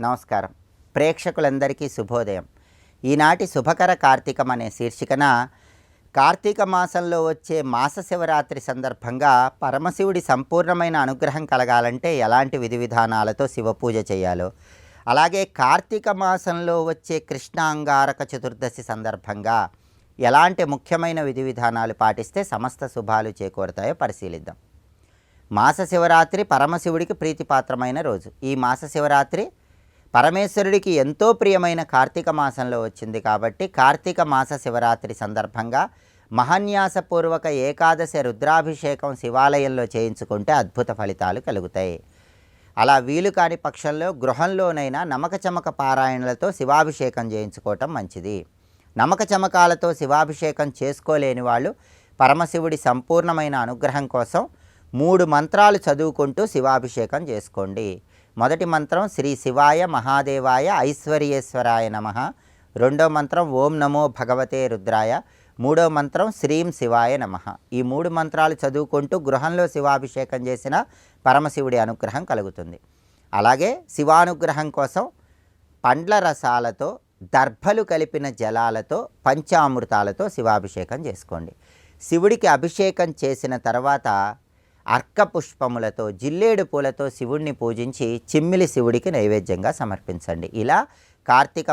నమస్కారం. ప్రేక్షకులందరికీ శుభోదయం. ఈనాటి శుభకర కార్తీకం అనే శీర్షికన కార్తీక మాసంలో వచ్చే మాస శివరాత్రి సందర్భంగా పరమశివుడి సంపూర్ణమైన అనుగ్రహం కలగాలంటే ఎలాంటి విధి విధానాలతో శివపూజ చేయాలో, అలాగే కార్తీక మాసంలో వచ్చే కృష్ణాంగారక చతుర్దశి సందర్భంగా ఎలాంటి ముఖ్యమైన విధి విధానాలు పాటిస్తే సమస్త శుభాలు చేకూరుతాయో పరిశీలిద్దాం. మాస శివరాత్రి పరమశివుడికి ప్రీతిపాత్రమైన రోజు. ఈ మాస శివరాత్రి పరమేశ్వరుడికి ఎంతో ప్రియమైన కార్తీక మాసంలో వచ్చింది కాబట్టి కార్తీక మాస శివరాత్రి సందర్భంగా మహాన్యాసపూర్వక ఏకాదశి రుద్రాభిషేకం శివాలయంలో చేయించుకుంటే అద్భుత ఫలితాలు కలుగుతాయి. అలా వీలు కాని పక్షంలో గృహంలోనైనా నమక చమక పారాయణలతో శివాభిషేకం చేయించుకోవటం మంచిది. నమక చమకాలతో శివాభిషేకం చేసుకోలేని వాళ్ళు పరమశివుడి సంపూర్ణమైన అనుగ్రహం కోసం 3 మంత్రాలు చదువుకుంటూ శివాభిషేకం చేసుకోండి. మొదటి మంత్రం శ్రీ శివాయ మహాదేవాయ ఐశ్వర్యేశ్వరాయ నమః, రెండో మంత్రం ఓం నమో భగవతే రుద్రాయ, మూడో మంత్రం శ్రీం శివాయ నమః. ఈ 3 మంత్రాలు చదువుకుంటూ గృహంలో శివాభిషేకం చేసిన పరమశివుడి అనుగ్రహం కలుగుతుంది. అలాగే శివానుగ్రహం కోసం పండ్ల రసాలతో దర్భలు కలిపిన జలాలతో పంచామృతాలతో శివాభిషేకం చేసుకోండి. శివుడికి అభిషేకం చేసిన తర్వాత అర్కపుష్పములతో జిల్లేడు పూలతో శివుడిని పూజించి చిమ్మిలి శివుడికి నైవేద్యంగా సమర్పించండి. ఇలా కార్తీక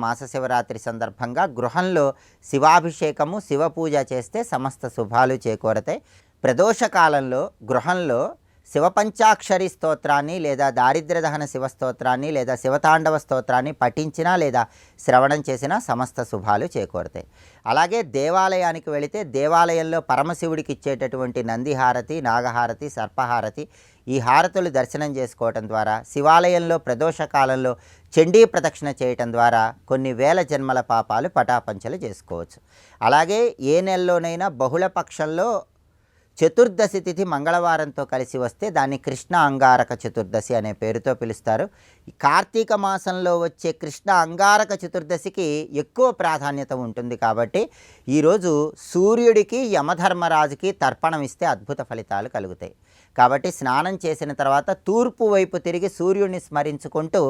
మాస శివరాత్రి సందర్భంగా గృహంలో శివాభిషేకము శివపూజ చేస్తే సమస్త శుభాలు చేకూరతాయి. ప్రదోషకాలంలో గృహంలో శివపంచాక్షరి స్తోత్రాన్ని లేదా దారిద్ర్యదహన శివస్తోత్రాన్ని లేదా శివతాండవ స్తోత్రాన్ని పఠించినా లేదా శ్రవణం చేసినా సమస్త శుభాలు చేకూరుతాయి. అలాగే దేవాలయానికి వెళితే దేవాలయంలో పరమశివుడికి ఇచ్చేటటువంటి నందిహారతి, నాగహారతి, సర్పహారతి ఈ హారతులు దర్శనం చేసుకోవటం ద్వారా శివాలయంలో ప్రదోషకాలంలో చండీ ప్రదక్షిణ చేయటం ద్వారా కొన్ని వేల జన్మల పాపాలు పటాపంచలు చేసుకోవచ్చు. అలాగే ఏ నెలలోనైనా బహుళ పక్షంలో చతుర్దశి తిథి మంగళవారంతో కలిసి వస్తే దాన్ని కృష్ణ అంగారక చతుర్దశి అనే పేరుతో పిలుస్తారు. కార్తీక మాసంలో వచ్చే కృష్ణ అంగారక చతుర్దశికి ఎక్కువ ప్రాధాన్యత ఉంటుంది కాబట్టి ఈరోజు సూర్యుడికి యమధర్మరాజుకి తర్పణం ఇస్తే అద్భుత ఫలితాలు కలుగుతాయి. కాబట్టి స్నానం చేసిన తర్వాత తూర్పు వైపు తిరిగి సూర్యుడిని స్మరించుకుంటూ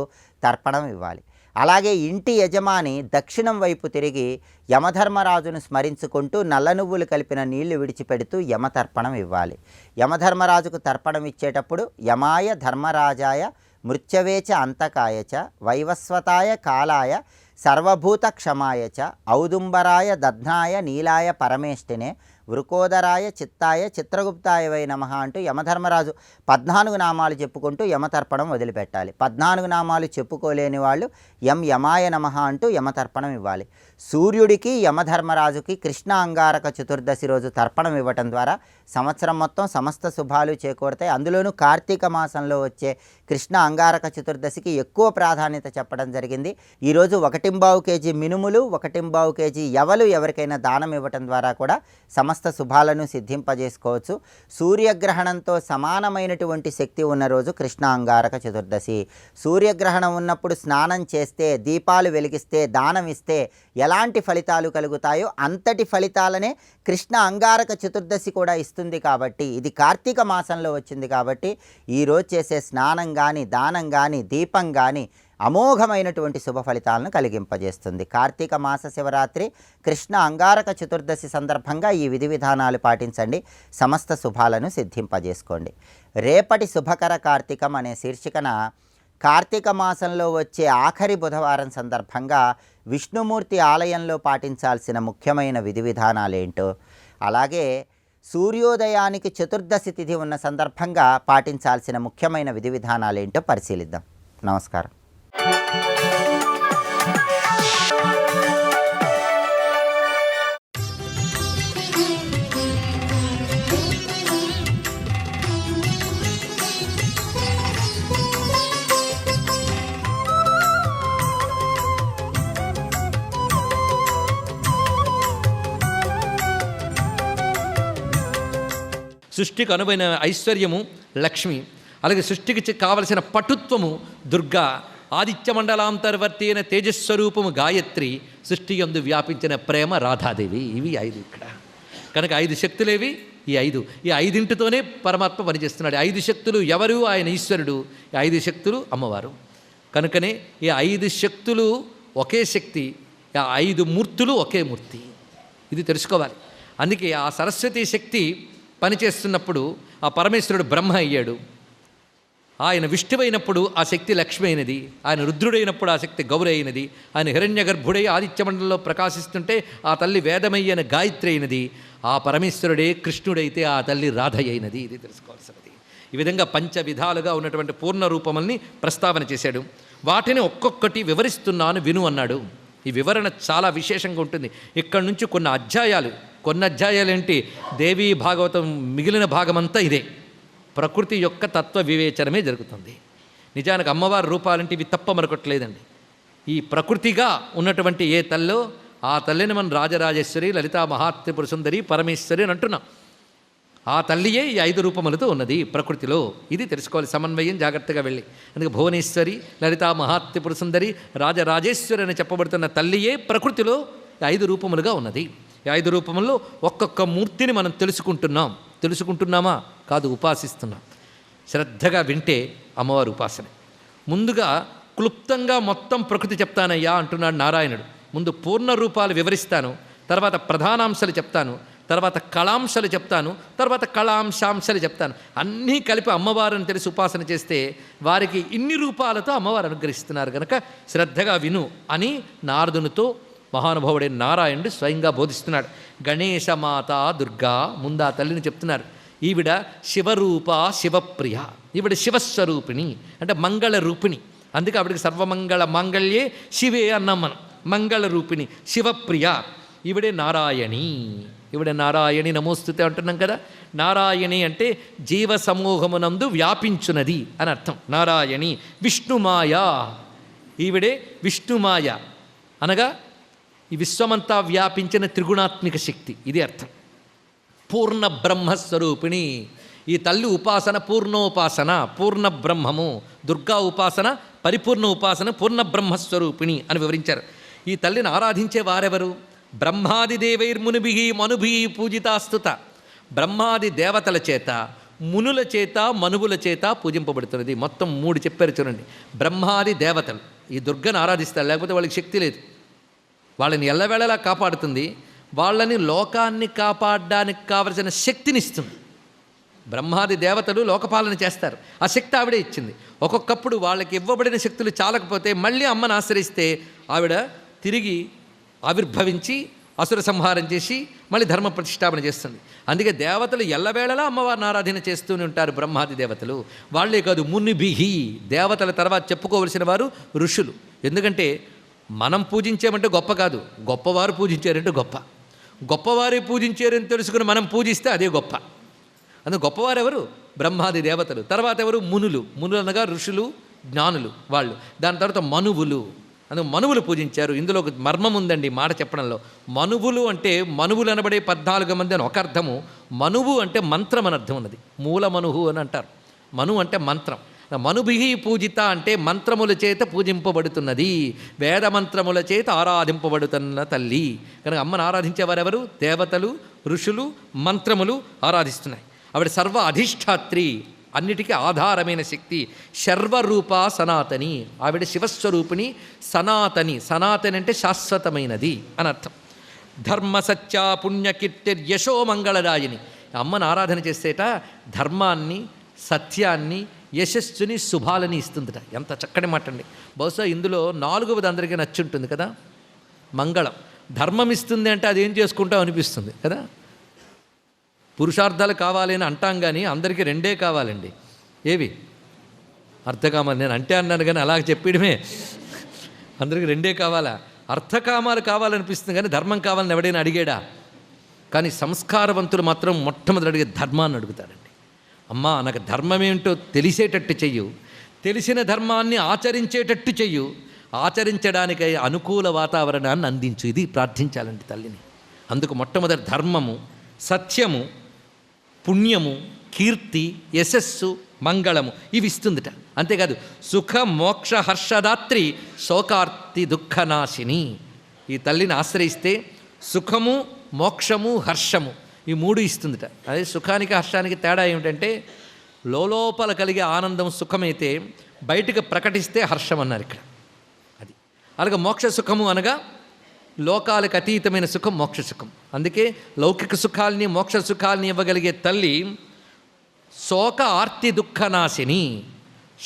తర్పణం ఇవ్వాలి. అలాగే ఇంటి యజమాని దక్షిణం వైపు తిరిగి యమధర్మరాజును స్మరించుకుంటూ నల్ల నువ్వులు కలిపిన నీళ్లు విడిచిపెడుతూ యమతర్పణం ఇవ్వాలి. యమధర్మరాజుకు తర్పణం ఇచ్చేటప్పుడు యమాయ ధర్మరాజాయ మృత్యవేచ అంతకాయచ వైవస్వతాయ కాలాయ సర్వభూత క్షమాయచ ఔదుంబరాయ దధ్నాయ నీలాయ పరమేష్టినే వృకోదరాయ చిత్తాయ చిత్రగుప్తాయ వై నమః అంటూ యమధర్మరాజు 14 నామాలు చెప్పుకుంటూ యమతర్పణం వదిలిపెట్టాలి. 14 నామాలు చెప్పుకోలేని వాళ్ళు యమాయ నమః అంటూ యమతర్పణం ఇవ్వాలి. సూర్యుడికి యమధర్మరాజుకి కృష్ణ అంగారక చతుర్దశి రోజు తర్పణం ఇవ్వటం ద్వారా సంవత్సరం మొత్తం సమస్త శుభాలు చేకూరుతాయి. అందులోనూ కార్తీక మాసంలో వచ్చే కృష్ణ అంగారక చతుర్దశికి ఎక్కువ ప్రాధాన్యత చెప్పడం జరిగింది. ఈరోజు 1.25 కేజీ మినుములు, 1.25 కేజీ యవలు ఎవరికైనా దానం ఇవ్వటం ద్వారా కూడా సమస్త శుభాలను సిద్ధింపజేసుకోవచ్చు. సూర్యగ్రహణంతో సమానమైనటువంటి శక్తి ఉన్న రోజు కృష్ణ అంగారక చతుర్దశి. సూర్యగ్రహణం ఉన్నప్పుడు స్నానం చేస్తే, దీపాలు వెలిగిస్తే, దానం ఇస్తే ఎలాంటి ఫలితాలు కలుగుతాయో అంతటి ఫలితాలనే కృష్ణ అంగారక చతుర్దశి కూడా ఇస్తుంది. కాబట్టి ఇది కార్తీక మాసంలో వచ్చింది కాబట్టి ఈరోజు చేసే స్నానం కానీ, దానం కానీ, దీపం కానీ అమోఘమైనటువంటి శుభ ఫలితాలను కలిగింపజేస్తుంది. కార్తీక మాస శివరాత్రి కృష్ణ అంగారక చతుర్దశి సందర్భంగా ఈ విధి విధానాలు పాటించండి, సమస్త శుభాలను సిద్ధింపజేసుకోండి. రేపటి శుభకర కార్తీకం అనే శీర్షికన కార్తీక మాసంలో వచ్చే ఆఖరి బుధవారం సందర్భంగా విష్ణుమూర్తి ఆలయంలో పాటించాల్సిన ముఖ్యమైన విధి విధానాలేంటో, అలాగే సూర్యోదయానికి చతుర్దశి తిథి ఉన్న సందర్భంగా పాటించాల్సిన ముఖ్యమైన విధి విధానాలేంటో పరిశీలిద్దాం. నమస్కారం. సృష్టికి అనువైన ఐశ్వర్యము లక్ష్మి, అలాగే సృష్టికి కావలసిన పటుత్వము దుర్గా, ఆదిత్య మండలాంతర్వర్తి అయిన తేజస్వరూపము గాయత్రి, సృష్టి యందు వ్యాపించిన ప్రేమ రాధాదేవి. ఇవి 5 ఇక్కడ. కనుక 5 శక్తులేవి ఈ 5. ఈ 5 పరమాత్మ పనిచేస్తున్నాడు. 5 శక్తులు ఎవరు? ఆయన ఈశ్వరుడు. ఈ 5 శక్తులు అమ్మవారు. కనుకనే ఈ 5 శక్తులు ఒకే శక్తి, ఆ 5 మూర్తులు ఒకే మూర్తి. ఇది తెలుసుకోవాలి. అందుకే ఆ సరస్వతి శక్తి పనిచేస్తున్నప్పుడు ఆ పరమేశ్వరుడు బ్రహ్మ అయ్యాడు. ఆయన విష్ణువైనప్పుడు ఆ శక్తి లక్ష్మి అయినది. ఆయన రుద్రుడైనప్పుడు ఆ శక్తి గౌరి అయినది. ఆయన హిరణ్య గర్భుడై ఆదిత్యమండలంలో ప్రకాశిస్తుంటే ఆ తల్లి వేదమయ్యన గాయత్రి అయినది. ఆ పరమేశ్వరుడే కృష్ణుడైతే ఆ తల్లి రాధ అయినది. ఇది తెలుసుకోవాల్సినది. ఈ విధంగా పంచవిధాలుగా ఉన్నటువంటి పూర్ణ రూపముల్ని ప్రస్తావన చేశాడు. వాటిని ఒక్కొక్కటి వివరిస్తున్నాను విను అన్నాడు. ఈ వివరణ చాలా విశేషంగా ఉంటుంది. ఇక్కడి నుంచి కొన్ని అధ్యాయాలు ఏంటి, దేవీ భాగవతం మిగిలిన భాగమంతా ఇదే. ప్రకృతి యొక్క తత్వ వివేచనమే జరుగుతుంది. నిజానికి అమ్మవారి రూపాలంటే ఇవి తప్ప మరొకట్లేదండి. ఈ ప్రకృతిగా ఉన్నటువంటి ఏ తల్లో ఆ తల్లిని మనం రాజరాజేశ్వరి, లలితా మహాత్రిపుర సుందరి, పరమేశ్వరి అని అంటున్నాం. ఆ తల్లియే ఈ 5 రూపములతో ఉన్నది ప్రకృతిలో. ఇది తెలుసుకోవాలి, సమన్వయం జాగ్రత్తగా వెళ్ళి. అందుకే భువనేశ్వరి, లలితా మహాత్రిపుర సుందరి, రాజరాజేశ్వరి అని చెప్పబడుతున్న తల్లియే ప్రకృతిలో 5 రూపములుగా ఉన్నది. ఈ 5 రూపముల్లో ఒక్కొక్క మూర్తిని మనం తెలుసుకుంటున్నామా? కాదు, ఉపాసిస్తున్నాం. శ్రద్ధగా వింటే అమ్మవారి ఉపాసన. ముందుగా క్లుప్తంగా మొత్తం ప్రకృతి చెప్తానయ్యా అంటున్నాడు నారాయణుడు. ముందు పూర్ణ రూపాలు వివరిస్తాను, తర్వాత ప్రధానాంశాలు చెప్తాను, తర్వాత కళాంశాలు చెప్తాను, తర్వాత కళాంశాంశాలు చెప్తాను. అన్నీ కలిపి అమ్మవారిని తెలిసి ఉపాసన చేస్తే వారికి ఇన్ని రూపాలతో అమ్మవారు అనుగ్రహిస్తున్నారు కనుక శ్రద్ధగా విను అని నారదునితో మహానుభావుడైన నారాయణుడు స్వయంగా బోధిస్తున్నాడు. గణేశమాత దుర్గా ముందు ఆ తల్లిని చెప్తున్నారు. ఈవిడ శివరూప శివప్రియ, ఈవిడ శివస్వరూపిణి అంటే మంగళ రూపిణి. అందుకే ఆవిడికి సర్వమంగళ మాంగళ్యే శివే అన్నాం మనం. మంగళ రూపిణి, శివప్రియ. ఈవిడే నారాయణి నమోస్తుతే అంటున్నాం కదా. నారాయణి అంటే జీవ సమూహమునందు వ్యాపించున్నది అని అర్థం. నారాయణి విష్ణుమాయ, ఈవిడే విష్ణుమాయ అనగా ఈ విశ్వమంతా వ్యాపించిన త్రిగుణాత్మిక శక్తి, ఇది అర్థం. పూర్ణ బ్రహ్మస్వరూపిణి, ఈ తల్లి ఉపాసన పూర్ణోపాసన, పూర్ణ బ్రహ్మము. దుర్గా ఉపాసన పరిపూర్ణ ఉపాసన, పూర్ణ బ్రహ్మస్వరూపిణి అని వివరించారు. ఈ తల్లిని ఆరాధించే వారెవరు? బ్రహ్మాది దేవైర్మునిభి మనుభి పూజితాస్తుత. బ్రహ్మాది దేవతల చేత, మునుల చేత, మనువుల చేత పూజింపబడుతున్నది. మొత్తం 3 చెప్పారు చూడండి. బ్రహ్మాది దేవతలు ఈ దుర్గను ఆరాధిస్తారు, లేకపోతే వాళ్ళకి శక్తి లేదు. వాళ్ళని ఎల్లవేళలా కాపాడుతుంది, వాళ్ళని లోకాన్ని కాపాడడానికి కావలసిన శక్తిని ఇస్తుంది. బ్రహ్మాది దేవతలు లోకపాలన చేస్తారు, ఆ శక్తి ఆవిడే ఇచ్చింది. ఒక్కొక్కప్పుడు వాళ్ళకి ఇవ్వబడిన శక్తులు చాలకపోతే మళ్ళీ అమ్మను ఆశ్రయిస్తే ఆవిడ తిరిగి ఆవిర్భవించి అసుర సంహారం చేసి మళ్ళీ ధర్మ ప్రతిష్టాపన చేస్తుంది. అందుకే దేవతలు ఎల్లవేళలా అమ్మవారిని ఆరాధన చేస్తూనే ఉంటారు బ్రహ్మాది దేవతలు. వాళ్ళే కాదు, మునిభిహి దేవతల తర్వాత చెప్పుకోవలసిన వారు ఋషులు. ఎందుకంటే మనం పూజించామంటే గొప్ప కాదు, గొప్పవారు పూజించారంటే గొప్ప. గొప్పవారే పూజించారని తెలుసుకుని మనం పూజిస్తే అదే గొప్ప. అందుకు గొప్పవారు ఎవరు? బ్రహ్మాది దేవతలు. తర్వాత ఎవరు? మునులు అనగా ఋషులు, జ్ఞానులు వాళ్ళు. దాని తర్వాత మనువులు, అందుకు మనువులు పూజించారు. ఇందులో ఒక మర్మం ఉందండి మాట చెప్పడంలో. మనువులు అంటే మనువులు అనబడే 14 మంది అని ఒక అర్థము, మనువు అంటే మంత్రం అని అర్థం ఉన్నది. మూల మనువు అని అంటారు. మను అంటే మంత్రం. మనుభిహి పూజిత అంటే మంత్రముల చేత పూజింపబడుతున్నది, వేద మంత్రముల చేత ఆరాధింపబడుతున్న తల్లి కనుక అమ్మను ఆరాధించేవారెవరు? దేవతలు, ఋషులు, మంత్రములు ఆరాధిస్తున్నాయి. ఆవిడ సర్వ అధిష్టాత్రి, అన్నిటికీ ఆధారమైన శక్తి. శర్వరూప సనాతని, ఆవిడ శివస్వరూపిణి, సనాతని. సనాతని అంటే శాశ్వతమైనది అని అర్థం. ధర్మ సత్య పుణ్యకీర్తిర్యశో మంగళదాయిని. అమ్మను ఆరాధన చేసేట ధర్మాన్ని, సత్యాన్ని, యశస్సుని, శుభాలని ఇస్తుందట. ఎంత చక్కటి మాట అండి. బహుశా ఇందులో 4వది అందరికీ నచ్చుంటుంది కదా, మంగళం. ధర్మం ఇస్తుంది అంటే అది ఏం చేసుకుంటాం అనిపిస్తుంది కదా. పురుషార్థాలు కావాలి అని అంటాం కానీ అందరికీ 2 కావాలండి. ఏవి? అర్థకామాలు. నేను అంటే అన్నాను కానీ అలాగ చెప్పడమే. అందరికీ 2 కావాలా? అర్థకామాలు కావాలనిపిస్తుంది కానీ ధర్మం కావాలని ఎవడైనా అడిగాడా? కానీ సంస్కారవంతులు మాత్రం మొట్టమొదటి అడిగే ధర్మాన్ని అడుగుతారండి. అమ్మా నాకు ధర్మం ఏమిటో తెలిసేటట్టు చెయ్యు, తెలిసిన ధర్మాన్ని ఆచరించేటట్టు చెయ్యు, ఆచరించడానికి అనుకూల వాతావరణాన్ని అందించు. ఇది ప్రార్థించాలండి తల్లిని. అందుకు మొట్టమొదటి ధర్మము, సత్యము, పుణ్యము, కీర్తి, యశస్సు, మంగళము ఇవి ఇస్తుందిట. అంతేకాదు సుఖ మోక్ష హర్షదాత్రి శోకార్తి దుఃఖనాశిని. ఈ తల్లిని ఆశ్రయిస్తే సుఖము, మోక్షము, హర్షము ఈ 3 ఇస్తుందిట. అదే సుఖానికి హర్షానికి తేడా ఏమిటంటే లోపల కలిగే ఆనందం సుఖమైతే బయటికి ప్రకటిస్తే హర్షం అన్నారు ఇక్కడ. అది అలాగే మోక్ష సుఖము అనగా లోకాలకు అతీతమైన సుఖం మోక్ష సుఖం. అందుకే లౌకిక సుఖాల్ని మోక్ష సుఖాల్ని ఇవ్వగలిగే తల్లి శోక ఆర్తి దుఃఖనాశిని,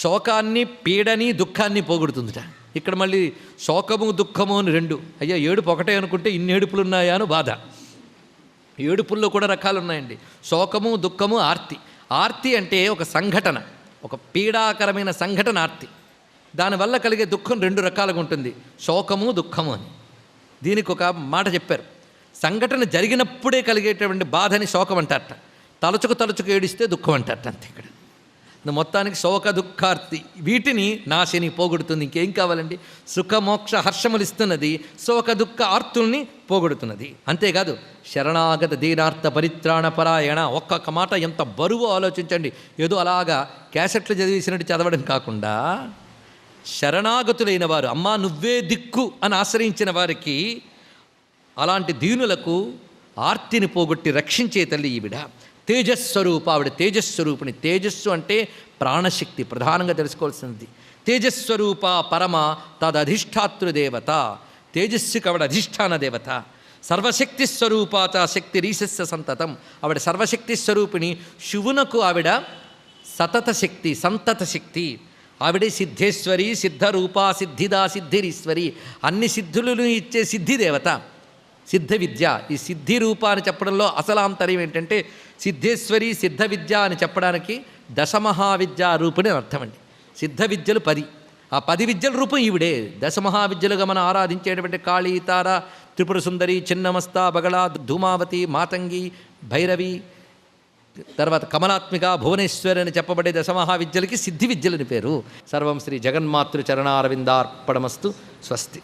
శోకాన్ని పీడని దుఃఖాన్ని పోగొడుతుందిట. ఇక్కడ మళ్ళీ శోకము దుఃఖము అని రెండు. అయ్యా ఏడుపు ఒకటే అనుకుంటే ఇన్ని ఏడుపులు ఉన్నాయా అని బాధ. ఏడుపుల్లో కూడా రకాలు ఉన్నాయండి. శోకము దుఃఖము ఆర్తి. ఆర్తి అంటే ఒక సంఘటన, ఒక పీడాకరమైన సంఘటన ఆర్తి. దానివల్ల కలిగే దుఃఖం రెండు రకాలుగా ఉంటుంది, శోకము దుఃఖము అని. దీనికి ఒక మాట చెప్పారు, సంఘటన జరిగినప్పుడే కలిగేటువంటి బాధని శోకం అంటారట, తలుచుకు ఏడిస్తే దుఃఖం అంటారట. అంతే ఇక్కడ మొత్తానికి శోక దుఃఖార్తి వీటిని నాశిని పోగొడుతుంది. ఇంకేం కావాలండి? సుఖమోక్ష హర్షములు ఇస్తున్నది, శోక దుఃఖ ఆర్తుల్ని పోగొడుతున్నది. అంతేకాదు శరణాగత దీనార్థ పరిత్రాణ పరాయణ, ఒక్కొక్క మాట ఎంత బరువు ఆలోచించండి. ఏదో అలాగా క్యాసెట్లు చదివేసినట్టు చదవడం కాకుండా శరణాగతులైన వారు, అమ్మా నువ్వే దిక్కు అని ఆశ్రయించిన వారికి, అలాంటి దీనులకు ఆర్తిని పోగొట్టి రక్షించే తల్లి ఈవిడ. తేజస్వరూప, ఆవిడ తేజస్వరూపిణి. తేజస్సు అంటే ప్రాణశక్తి, ప్రధానంగా తెలుసుకోవాల్సింది. తేజస్వరూప పరమ తదధిష్టాతృదేవత, తేజస్సుకి ఆవిడ అధిష్టాన దేవత. సర్వశక్తి స్వరూపాత శక్తి రీశస్య సంతతం, ఆవిడ సర్వశక్తి స్వరూపిణి. శివునకు ఆవిడ సతత శక్తి, సంతత శక్తి. ఆవిడే సిద్ధేశ్వరి, సిద్ధరూప, సిద్ధిదా, సిద్ధిరీశ్వరి, అన్ని సిద్ధులను ఇచ్చే సిద్ధిదేవత, సిద్ధ విద్య. ఈ సిద్ధి రూప అని చెప్పడంలో అసలాంతర్యం ఏంటంటే, సిద్ధేశ్వరి సిద్ధ విద్య అని చెప్పడానికి దశమహావిద్యా రూపుని అర్థం అండి. సిద్ధ విద్యలు 10, ఆ 10 విద్యల రూపం ఈవిడే. దశమహావిద్యలుగా మనం ఆరాధించేటువంటి కాళీ, తార, త్రిపుర సుందరి, చిన్నమస్త, బగళ, ధూమావతి, మాతంగి, భైరవి, తర్వాత కమలాత్మిక, భువనేశ్వరి అని చెప్పబడే దశమహావిద్యలకి సిద్ధి విద్యలని పేరు. సర్వం శ్రీ జగన్మాతృ చరణారవిందార్పణమస్తు. స్వస్తి.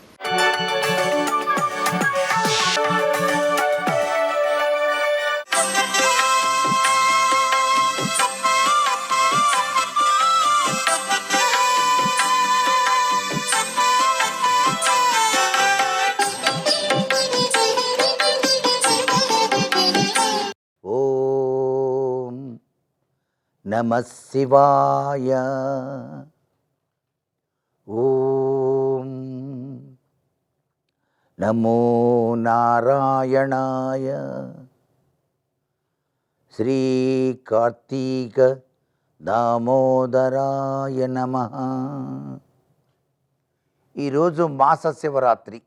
నమః శివాయ. ఓం నమో నారాయణాయ. శ్రీ కార్తీక దామోదరాయ నమః. ఈరోజు మాస శివరాత్రి.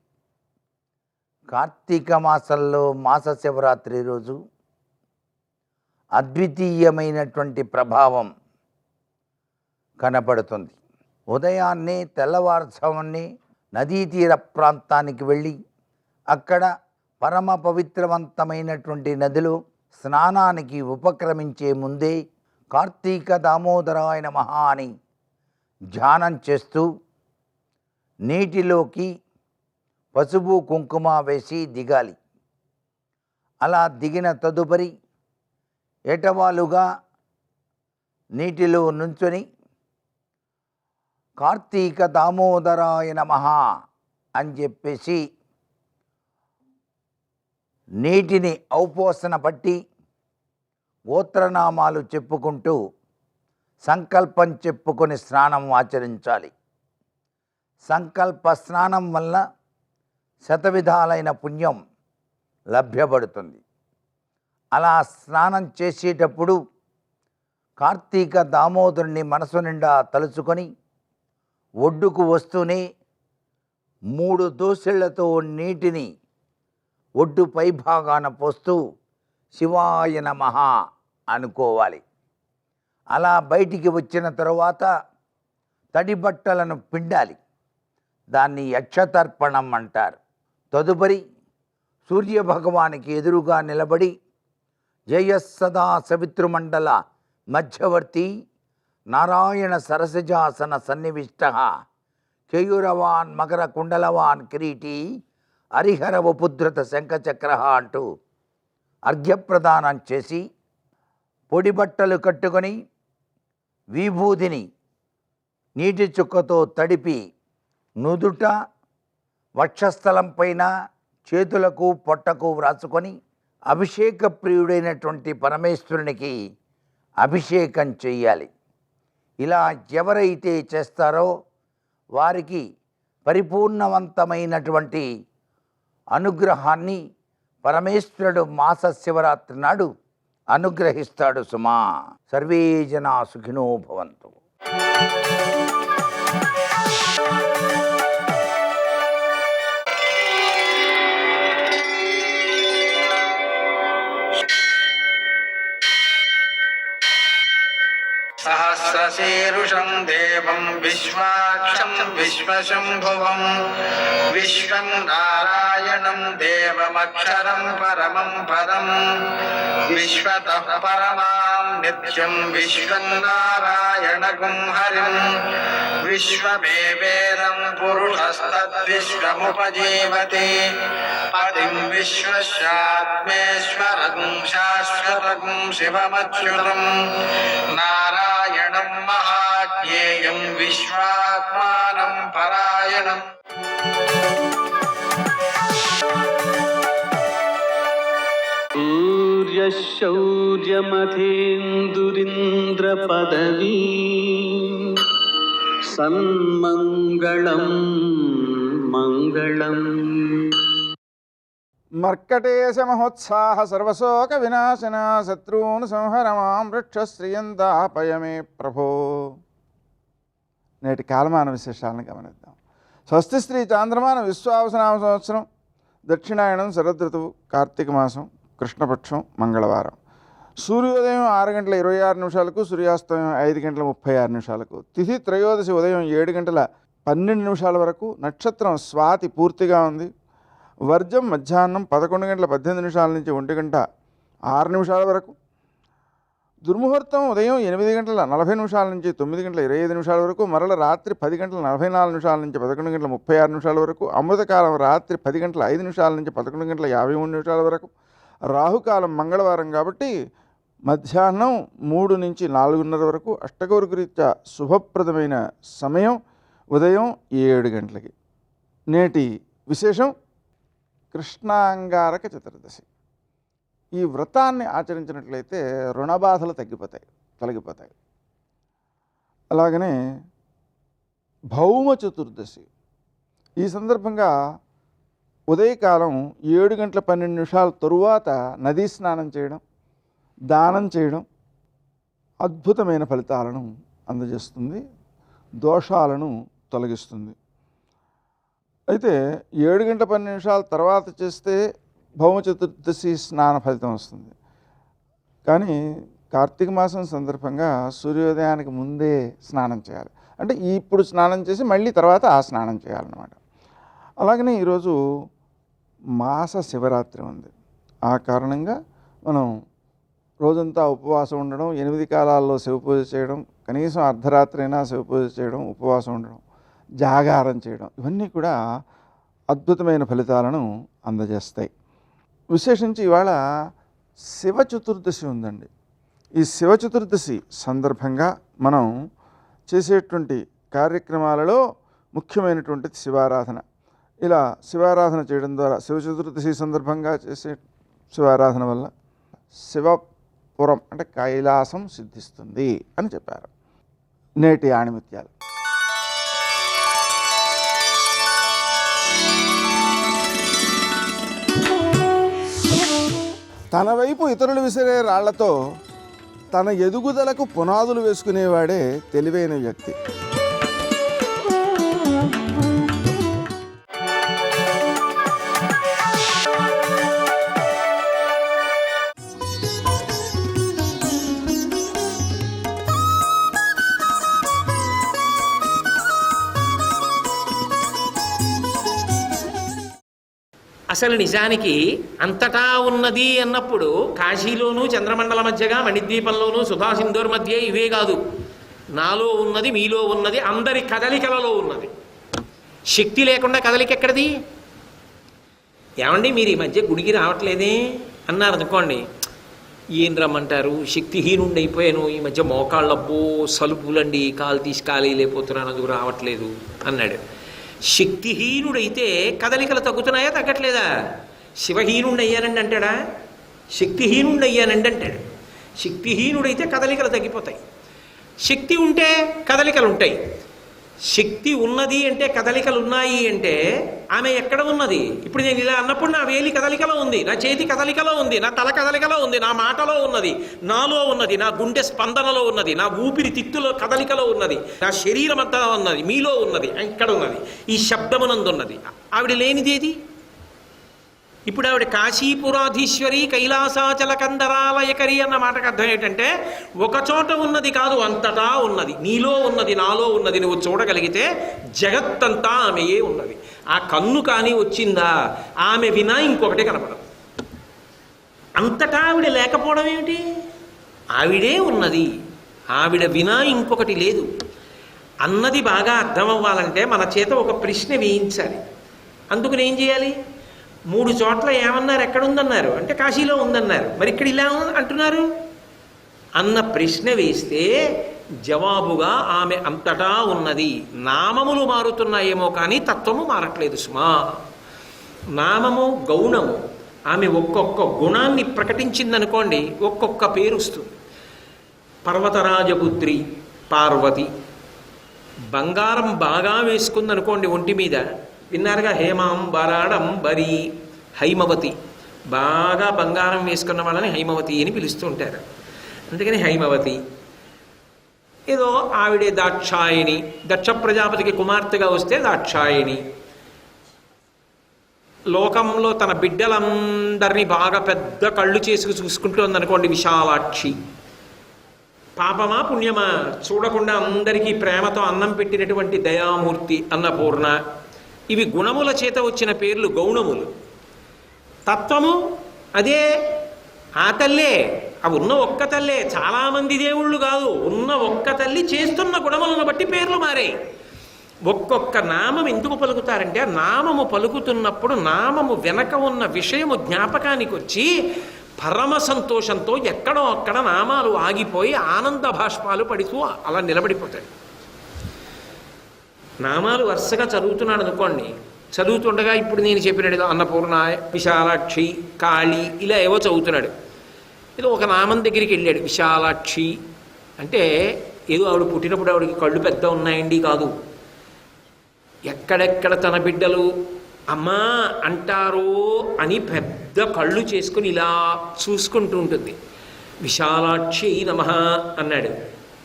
కార్తీక మాసంలో మాస శివరాత్రి రోజు అద్వితీయమైనటువంటి ప్రభావం కనపడుతుంది. ఉదయాన్నే తెల్లవారుజామునే నదీ తీర ప్రాంతానికి వెళ్ళి అక్కడ పరమ పవిత్రవంతమైనటువంటి నదిలో స్నానానికి ఉపక్రమించే ముందే కార్తీక దామోదరాయ నమః అని ధ్యానం చేస్తూ నీటిలోకి పసుపు కుంకుమ వేసి దిగాలి. అలా దిగిన తదుపరి ఏటవాలుగా నీటిలో నుంచొని కార్తీక దామోదరాయ నమః అని చెప్పేసి నీటిని ఔపోసన పట్టి గోత్రనామాలు చెప్పుకుంటూ సంకల్పం చెప్పుకొని స్నానం ఆచరించాలి. సంకల్ప స్నానం వల్ల శతవిధాలైన పుణ్యం లభ్యపడుతుంది. అలా స్నానం చేసేటప్పుడు కార్తీక దామోదరుని మనసు నిండా తలుచుకొని ఒడ్డుకు వస్తూనే 3 దోసెళ్లతో నీటిని ఒడ్డు పైభాగాన పోస్తూ శివాయ నమః అనుకోవాలి. అలా బయటికి వచ్చిన తరువాత తడి బట్టలను పిండాలి. దాన్ని యక్షతర్పణం అంటారు. తదుపరి సూర్యభగవానికి ఎదురుగా నిలబడి జయస్సదా సవితృమండల మధ్యవర్తి నారాయణ సరసజాసన సన్నివిష్ట కేయూరవాన్ మకర కుండలవాన్ కిరీటి హరిహర వపుద్రత శంఖచక్ర అంటూ అర్ఘ్యప్రదానం చేసి పొడి బట్టలు కట్టుకొని విభూతిని నీటి చుక్కతో తడిపి నుదుట, వక్షస్థలం పైన, చేతులకు పొట్టకు వ్రాసుకొని అభిషేక ప్రియుడైనటువంటి పరమేశ్వరునికి అభిషేకం చెయ్యాలి. ఇలా ఎవరైతే చేస్తారో వారికి పరిపూర్ణవంతమైనటువంటి అనుగ్రహాన్ని పరమేశ్వరుడు మాస శివరాత్రి నాడు అనుగ్రహిస్తాడు సుమా. సర్వే జనా సుఖినో భవంతు. సహస్రశీరుషం దేవం విశ్వాక్షం విశ్వశంభువం విశ్వం నారాయణం దేవమక్షరం పరమం పదం విశ్వతః పరమాం నిత్యం విశ్వం నారాయణగుం హరిం విశ్వమేవేదం పురుషస్తద్విశ్వముపజీవతి పతిం విశ్వస్యాత్మేశ్వరగుం శాశ్వతగుం శివమచ్యుతం నారాయణం మహాజ్ఞేయం విశ్వాత్మానం పరాయణం. సూర్యశౌర్యమథేంద్రపదవీ సన్మంగళం మంగళం. మర్కటేశ మహోత్సాహ సర్వశోక వినాశన శత్రూన్ సంహరమాం వృక్షశ్రియందాపయమే ప్రభో. నేటి కాలమాన విశేషాలను గమనిద్దాం. స్వస్తి శ్రీ చాంద్రమాన విశ్వావసనామ సంవత్సరం, దక్షిణాయనం, శరదృతువు, కార్తీక మాసం, కృష్ణపక్షం, మంగళవారం. సూర్యోదయం 6:26 సూర్యాస్తమయం 5:36. తిథి త్రయోదశి ఉదయం 7:12 వరకు. నక్షత్రం స్వాతి పూర్తిగా ఉంది. వర్జం మధ్యాహ్నం 11:18 నుంచి 1:06 వరకు. దుర్ముహూర్తం ఉదయం 8:40 నుంచి 9:25 వరకు. మరల రాత్రి 10:44 నుంచి 11:36 వరకు. అమృతకాలం రాత్రి 10:05 నుంచి 11:53 వరకు. రాహుకాలం మంగళవారం కాబట్టి మధ్యాహ్నం 3 నుంచి 4:30 వరకు. అష్టకౌరికరీత్యా శుభప్రదమైన సమయం ఉదయం 7 గంటలకి. నేటి విశేషం కృష్ణాంగారక చతుర్దశి. ఈ వ్రతాన్ని ఆచరించినట్లయితే రుణబాధలు తొలగిపోతాయి. అలాగనే భౌమ చతుర్దశి. ఈ సందర్భంగా ఉదయకాలం 7:12 తరువాత నదీ స్నానం చేయడం, దానం చేయడం అద్భుతమైన ఫలితాలను అందజేస్తుంది, దోషాలను తొలగిస్తుంది. అయితే 7:12 తర్వాత చేస్తే భౌమ చతుర్దశి స్నాన ఫలితం వస్తుంది. కానీ కార్తీక మాసం సందర్భంగా సూర్యోదయానికి ముందే స్నానం చేయాలి. అంటే ఇప్పుడు స్నానం చేసి మళ్ళీ తర్వాత ఆ స్నానం చేయాలన్నమాట. అలాగనే ఈరోజు మాస శివరాత్రి ఉంది. ఆ కారణంగా మనం రోజంతా ఉపవాసం ఉండడం, 8 కాలాల్లో శివపూజ చేయడం, కనీసం అర్ధరాత్రి అయినా శివపూజ చేయడం, ఉపవాసం ఉండడం, జాగారం చేయడం, ఇవన్నీ కూడా అద్భుతమైన ఫలితాలను అందజేస్తాయి. విశేషించి ఇవాళ శివ చతుర్దశి ఉందండి. ఈ శివ చతుర్దశి సందర్భంగా మనం చేసేటువంటి కార్యక్రమాలలో ముఖ్యమైనటువంటిది శివారాధన. ఇలా శివారాధన చేయడం ద్వారా, శివ చతుర్దశి సందర్భంగా చేసే శివారాధన వల్ల శివపురం అంటే కైలాసం సిద్ధిస్తుంది అని చెప్పారు. నేటి ఆణిముత్యాలు. తన వైపు ఇతరులు విసిరే రాళ్లతో తన ఎదుగుదలకు పునాదులు వేసుకునేవాడే తెలివైన వ్యక్తి. అసలు నిజానికి అంతటా ఉన్నది అన్నప్పుడు కాశీలోనూ చంద్రమండల మధ్యగా మణిద్వీపంలోనూ సుధాసింధూర్ మధ్య ఇవే కాదు, నాలో ఉన్నది, మీలో ఉన్నది, అందరి కదలికలలో ఉన్నది. శక్తి లేకుండా కదలిక ఎక్కడిది? ఏమండి మీరు ఈ మధ్య గుడికి రావట్లేదే అన్నారు అనుకోండి, ఏం రమ్మంటారు, శక్తిహీనుండి అయిపోయాను, ఈ మధ్య మోకాళ్ళబ్బో సలుపులండి, కాలు తీసి ఖాళీ లేకపోతున్నాను, అందుకు రావట్లేదు అన్నాడు. శక్తిహీనుడైతే కదలికలు తగ్గుతున్నాయా తగ్గట్లేదా? శివహీనుండి అయ్యానండి అంటాడా? శక్తిహీనుండి అయ్యానండి అంటాడు. శక్తిహీనుడైతే కదలికలు తగ్గిపోతాయి. శక్తి ఉంటే కదలికలు ఉంటాయి. శక్తి ఉన్నది అంటే కదలికలు ఉన్నాయి అంటే ఆమె ఎక్కడ ఉన్నది? ఇప్పుడు నేను ఇలా అన్నప్పుడు నా వేలి కదలికలో ఉంది, నా చేతి కదలికలో ఉంది, నా తల కదలికలో ఉంది, నా మాటలో ఉన్నది, నాలో ఉన్నది, నా గుండె స్పందనలో ఉన్నది, నా ఊపిరి తిత్తులో కదలికలో ఉన్నది, నా శరీరం అంతా ఉన్నది, మీలో ఉన్నది, ఇక్కడ ఉన్నది, ఈ శబ్దమునందు ఉన్నది. ఆవిడ లేనిదేది? ఇప్పుడు ఆవిడ కాశీపురాధీశ్వరి కైలాసాచల కందరాలయకరి అన్న మాటకు అర్థం ఏంటంటే ఒకచోట ఉన్నది కాదు, అంతటా ఉన్నది, నీలో ఉన్నది, నాలో ఉన్నది. నువ్వు చూడగలిగితే జగత్తంతా ఆమెయే ఉన్నది. ఆ కన్ను కానీ వచ్చిందా ఆమె వినా ఇంకొకటి కనపడదు. అంతటా ఆవిడ లేకపోవడం ఏమిటి? ఆవిడే ఉన్నది, ఆవిడ వినా ఇంకొకటి లేదు అన్నది బాగా అర్థం అవ్వాలంటే మన చేత ఒక ప్రశ్న వేయించాలి. అందుకని ఏం చేయాలి? 3 చోట్ల ఏమన్నారు, ఎక్కడుందన్నారు అంటే కాశీలో ఉందన్నారు, మరి ఇక్కడ ఇలా అంటున్నారు అన్న ప్రశ్న వేస్తే జవాబుగా ఆమె అంతటా ఉన్నది. నామములు మారుతున్నాయేమో కానీ తత్వము మారట్లేదు సుమా. నామము గౌణము. ఆమె ఒక్కొక్క గుణాన్ని ప్రకటించిందనుకోండి, ఒక్కొక్క పేరు వస్తుంది. పర్వతరాజపుత్రి పార్వతి. బంగారం బాగా వేసుకుందనుకోండి ఒంటి మీద, విన్నారుగా, హేమాంబరాడంబరి హైమవతి. బాగా బంగారం వేసుకున్న వాళ్ళని హైమవతి అని పిలుస్తూ ఉంటారు, అందుకని హైమవతి. ఏదో ఆవిడే దాక్షాయణి, దక్ష ప్రజాపతికి కుమార్తెగా వస్తే దాక్షాయణి. లోకంలో తన బిడ్డలందరినీ బాగా పెద్ద కళ్ళు చేసుకు చూసుకుంటుందనుకోండి విశాలాక్షి. పాపమా పుణ్యమా చూడకుండా అందరికీ ప్రేమతో అన్నం పెట్టినటువంటి దయామూర్తి అన్నపూర్ణ. ఇవి గుణముల చేత వచ్చిన పేర్లు గౌణములు. తత్వము అదే, ఆ తల్లే. అవి ఉన్న ఒక్క తల్లే, చాలామంది దేవుళ్ళు కాదు, ఉన్న ఒక్క తల్లి చేస్తున్న గుణములను బట్టి పేర్లు మారాయి. ఒక్కొక్క నామం ఎందుకు పలుకుతారంటే నామము పలుకుతున్నప్పుడు నామము వెనక ఉన్న విషయము జ్ఞాపకానికి వచ్చి పరమ సంతోషంతో ఎక్కడో అక్కడ నామాలు ఆగిపోయి ఆనంద భాష్పాలు పడుతూ అలా నిలబడిపోతాడు. నామాలు వరుసగా చదువుతున్నాడు అనుకోండి, చదువుతుండగా ఇప్పుడు నేను చెప్పినట్టు అన్నపూర్ణ, విశాలాక్షి, కాళీ ఇలా ఏవో చదువుతున్నాడు. ఏదో ఒక నామం దగ్గరికి వెళ్ళాడు, విశాలాక్షి అంటే ఏదో ఆవిడ పుట్టినప్పుడు ఆవిడకి కళ్ళు పెద్ద ఉన్నాయండి కాదు, ఎక్కడెక్కడ తన బిడ్డలు అమ్మా అంటారో అని పెద్ద కళ్ళు చేసుకుని ఇలా చూసుకుంటూ ఉంటుంది. విశాలాక్షి నమః అన్నాడు.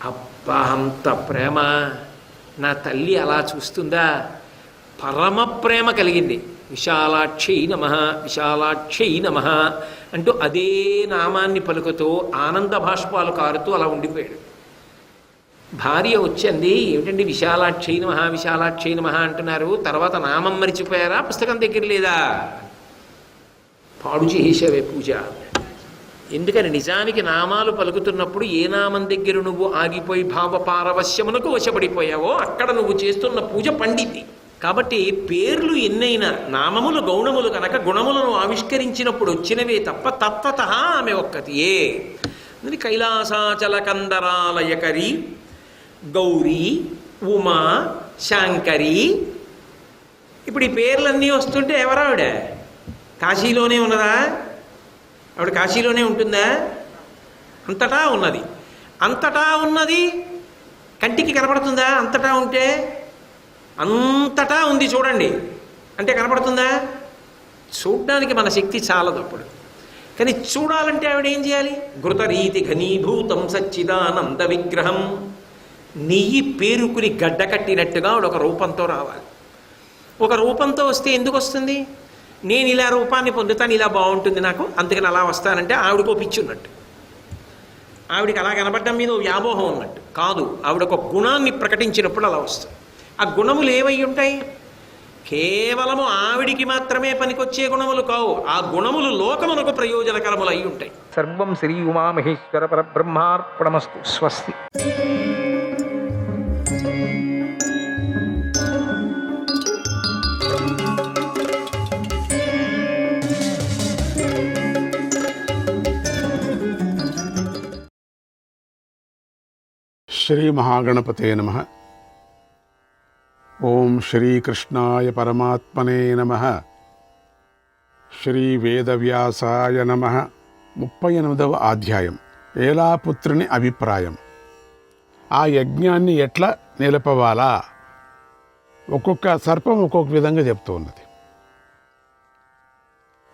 అబ్బా అంత ప్రేమ, నా తల్లి అలా చూస్తుందా? పరమ ప్రేమ కలిగింది. విశాలాక్షి నమః, విశాలాక్షి నమః అంటూ అదే నామాన్ని పలుకుతూ ఆనంద భాష్పాలు కారుతూ అలా ఉండిపోయాడు. భార్య వచ్చింది, ఏమిటండి విశాలాక్షి నమః, విశాలాక్షి నమః అంటున్నారు, తర్వాత నామం మరిచిపోయారా, పుస్తకం దగ్గర లేదా? పాడు చేసేవే పూజ. ఎందుకని నిజానికి నామాలు పలుకుతున్నప్పుడు ఏ నామం దగ్గర నువ్వు ఆగిపోయి భావ పారవశ్యమునకు వశపడిపోయావో అక్కడ నువ్వు చేస్తున్న పూజ పండిద్ది. కాబట్టి పేర్లు ఎన్నైనా నామములు గౌణములు కనుక గుణములను ఆవిష్కరించినప్పుడు వచ్చినవే తప్ప తత్వత ఆమె ఒక్కతియే. కైలాసాచల కందరాలయకరి, గౌరీ, ఉమా, శాంకరి. ఇప్పుడు ఈ పేర్లన్నీ వస్తుంటే ఎవరావిడ? కాశీలోనే ఉన్నదా? ఆవిడ కాశీలోనే ఉంటుందా? అంతటా ఉన్నది. అంతటా ఉన్నది కంటికి కనపడుతుందా? అంతటా ఉంటే అంతటా ఉంది చూడండి అంటే కనపడుతుందా? చూడడానికి మన శక్తి చాలదు అప్పుడు. కానీ చూడాలంటే ఆవిడ ఏం చేయాలి? ఘృతరీతి ఘనీభూతం సచ్చిదానంద విగ్రహం. నెయ్యి పేరుకుని గడ్డ కట్టినట్టుగా ఆవిడ ఒక రూపంతో రావాలి. ఒక రూపంతో వస్తే ఎందుకు వస్తుంది? నేను ఇలా రూపాన్ని పొందుతాను, ఇలా బాగుంటుంది నాకు, అందుకని అలా వస్తానంటే ఆవిడకో పిచ్చి ఉన్నట్టు. ఆవిడికి అలా కనబడడం మీద వ్యామోహం ఉన్నట్టు కాదు. ఆవిడ ఒక గుణాన్ని ప్రకటించినప్పుడు అలా వస్తుంది. ఆ గుణములు ఏవై ఉంటాయి? కేవలము ఆవిడికి మాత్రమే పనికొచ్చే గుణములు కావు, ఆ గుణములు లోకమునకు ప్రయోజనకరములు అయి ఉంటాయి. సర్వం శ్రీ ఉమామహేశ్వర పరబ్రహ్మార్పణమస్తు. స్వస్తి. శ్రీ మహాగణపతే నమః. ఓం శ్రీకృష్ణాయ పరమాత్మనే నమః. శ్రీ వేదవ్యాసాయ నమః. 38వ అధ్యాయం. ఏలాపుత్రుని అభిప్రాయం. ఆ యజ్ఞాన్ని ఎట్లా నిలపవాలా, ఒక్కొక్క సర్పం ఒక్కొక్క విధంగా చెప్తూ ఉన్నది.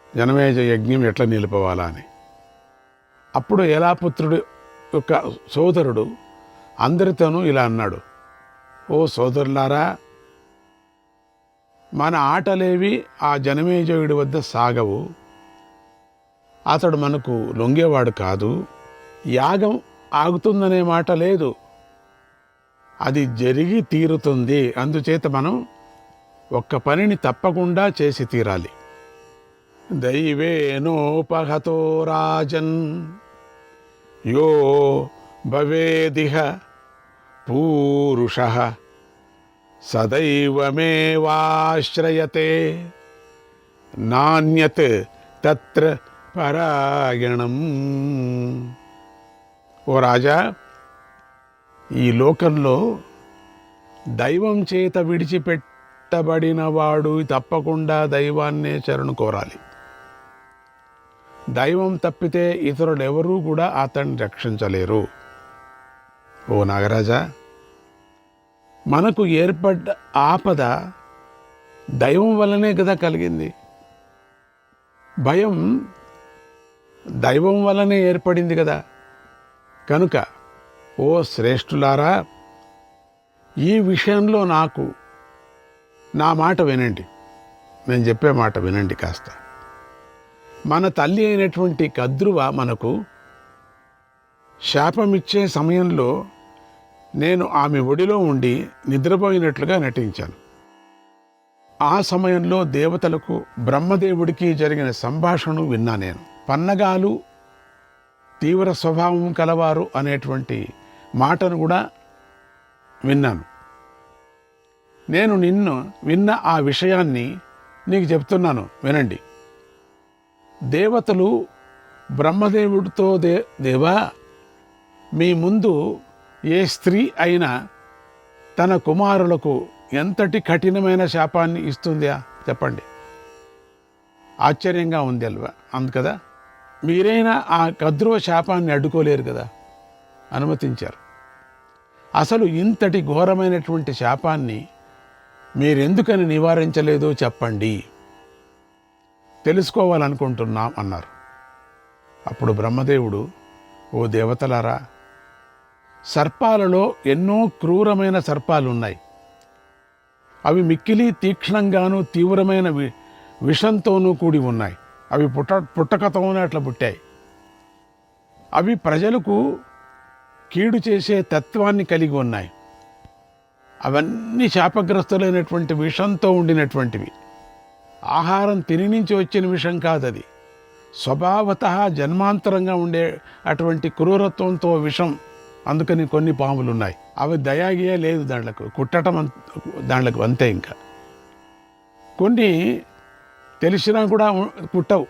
జనమేజ యజ్ఞం ఎట్లా నిలపవాలా అని. అప్పుడు ఎలాపుత్రుడు యొక్క సోదరుడు అందరితోనూ ఇలా అన్నాడు, ఓ సోదరులారా, మన ఆటలేవి ఆ జనమేజయుడి వద్ద సాగవు. అతడు మనకు లొంగేవాడు కాదు. యాగం ఆగుతుందనే మాట లేదు, అది జరిగి తీరుతుంది. అందుచేత మనం ఒక్క పనిని తప్పకుండా చేసి తీరాలి. దైవేనోపహతో రాజన్ యో భవేదిహ పూరుషః సదైవమేవాశ్రయతే నాన్యత్ తత్ర పరాయణం. ఓ రాజా, ఈ లోకంలో దైవం చేత విడిచిపెట్టబడినవాడు తప్పకుండా దైవాన్నే శరణు కోరాలి. దైవం తప్పితే ఇతరులెవరూ కూడా అతన్ని రక్షించలేరు. ఓ నాగరాజా, మనకు ఏర్పడ్డ ఆపద దైవం వల్లనే కదా కలిగింది. భయం దైవం వల్లనే ఏర్పడింది కదా. కనుక ఓ శ్రేష్ఠులారా, ఈ విషయంలో నా మాట వినండి, నేను చెప్పే మాట వినండి కాస్త. మన తల్లి అయినటువంటి కద్రువ మనకు శాపమిచ్చే సమయంలో నేను ఆమె ఒడిలో ఉండి నిద్రపోయినట్లుగా నటించాను. ఆ సమయంలో దేవతలకు బ్రహ్మదేవుడికి జరిగిన సంభాషణ విన్నా. నేను పన్నగాలు తీవ్ర స్వభావం కలవారు అనేటువంటి మాటను కూడా విన్నాను. నేను నిన్ను విన్న ఆ విషయాన్ని నీకు చెప్తున్నాను, వినండి. దేవతలు బ్రహ్మదేవుడితో దేవా, మీ ముందు ఏ స్త్రీ అయినా తన కుమారులకు ఎంతటి కఠినమైన శాపాన్ని ఇస్తుందా చెప్పండి. ఆశ్చర్యంగా ఉంది అల్వా, అందుకదా మీరైనా ఆ కద్రువ శాపాన్ని అడ్డుకోలేరు కదా, అనుమతించారు. అసలు ఇంతటి ఘోరమైనటువంటి శాపాన్ని మీరెందుకని నివారించలేదో చెప్పండి, తెలుసుకోవాలనుకుంటున్నాం అన్నారు. అప్పుడు బ్రహ్మదేవుడు, ఓ దేవతలారా, సర్పాలలో ఎన్నో క్రూరమైన సర్పాలు ఉన్నాయి. అవి మిక్కిలి తీక్ష్ణంగాను తీవ్రమైన విషంతోనూ కూడి ఉన్నాయి. అవి పుట్టకతోనే అట్లా పుట్టాయి. అవి ప్రజలకు కీడు చేసే తత్వాన్ని కలిగి ఉన్నాయి. అవన్నీ శాపగ్రస్తులైనటువంటి విషంతో ఉండినటువంటివి. ఆహారం తిని నుంచి వచ్చిన విషం కాదది, స్వభావత జన్మాంతరంగా ఉండే అటువంటి క్రూరత్వంతో విషం. అందుకని కొన్ని పాములు ఉన్నాయి, అవి దయాగియే లేదు, దాంట్లకు కుట్టడం దాంట్లకు అంతే. ఇంకా కొన్ని తెలిసినా కూడా కుట్టవు,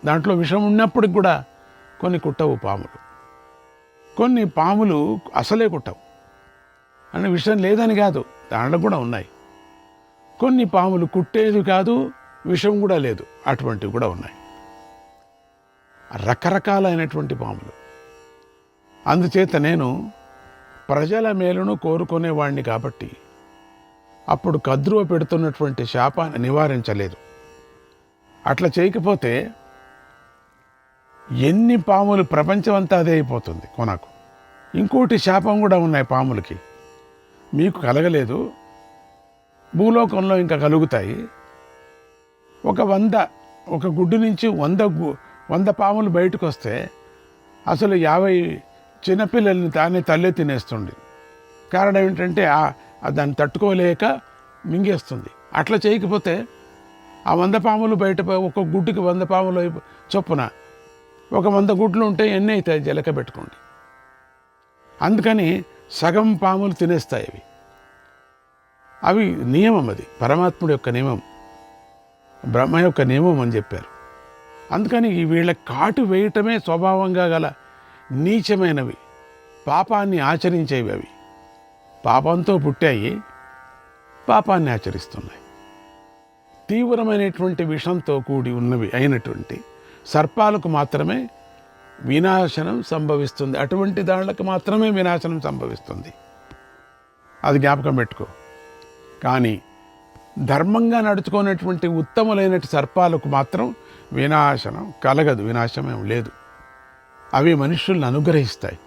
దాంట్లో విషం ఉన్నప్పటికి కూడా కొన్ని కుట్టవు పాములు. కొన్ని పాములు అసలే కుట్టవు, అని విషం లేదని కాదు, దాంట్లో కూడా ఉన్నాయి. కొన్ని పాములు కుట్టేది కాదు, విషం కూడా లేదు, అటువంటివి కూడా ఉన్నాయి. రకరకాలైనటువంటి పాములు. అందుచేత నేను ప్రజల మేలును కోరుకునేవాడిని కాబట్టి అప్పుడు కద్రువ పెడుతున్నటువంటి శాపాన్ని నివారించలేదు. అట్లా చేయకపోతే ఎన్ని పాములు, ప్రపంచం అంతా అదే అయిపోతుంది కొనకు. ఇంకోటి శాపం కూడా ఉన్నాయి పాములకి, మీకు కలగలేదు, భూలోకంలో ఇంకా కలుగుతాయి. ఒక గుడ్డు నుంచి 100 పాములు బయటకు వస్తే అసలు 50 చిన్నపిల్లల్ని తానే తల్లే తినేస్తుంది. కారణం ఏంటంటే దాన్ని తట్టుకోలేక మింగేస్తుంది. అట్లా చేయకపోతే ఆ 100 పాములు బయట, ఒక గుడ్డుకి 100 పాములు చొప్పున ఒక 100 గుడ్లు ఉంటే ఎన్ని అవుతాయి జలక పెట్టుకోండి. అందుకని సగం పాములు తినేస్తాయి అవి నియమం, అది పరమాత్ముడి యొక్క నియమం, బ్రహ్మ యొక్క నియమం అని చెప్పారు. అందుకని వీళ్ళ కాటు వేయటమే స్వభావంగా గల నీచమైనవి, పాపాన్ని ఆచరించేవి. అవి పాపంతో పుట్టాయి, పాపాన్ని ఆచరిస్తున్నాయి. తీవ్రమైనటువంటి విషంతో కూడి ఉన్నవి అయినటువంటి సర్పాలకు మాత్రమే వినాశనం సంభవిస్తుంది. అటువంటి దాళ్ళకి మాత్రమే వినాశనం సంభవిస్తుంది. అది జ్ఞాపకం పెట్టుకో. కానీ ధర్మంగా నడుచుకునేటువంటి ఉత్తములైన సర్పాలకు మాత్రం వినాశనం కలగదు, వినాశమేం లేదు. అవి మనుష్యులను అనుగ్రహిస్తాయి.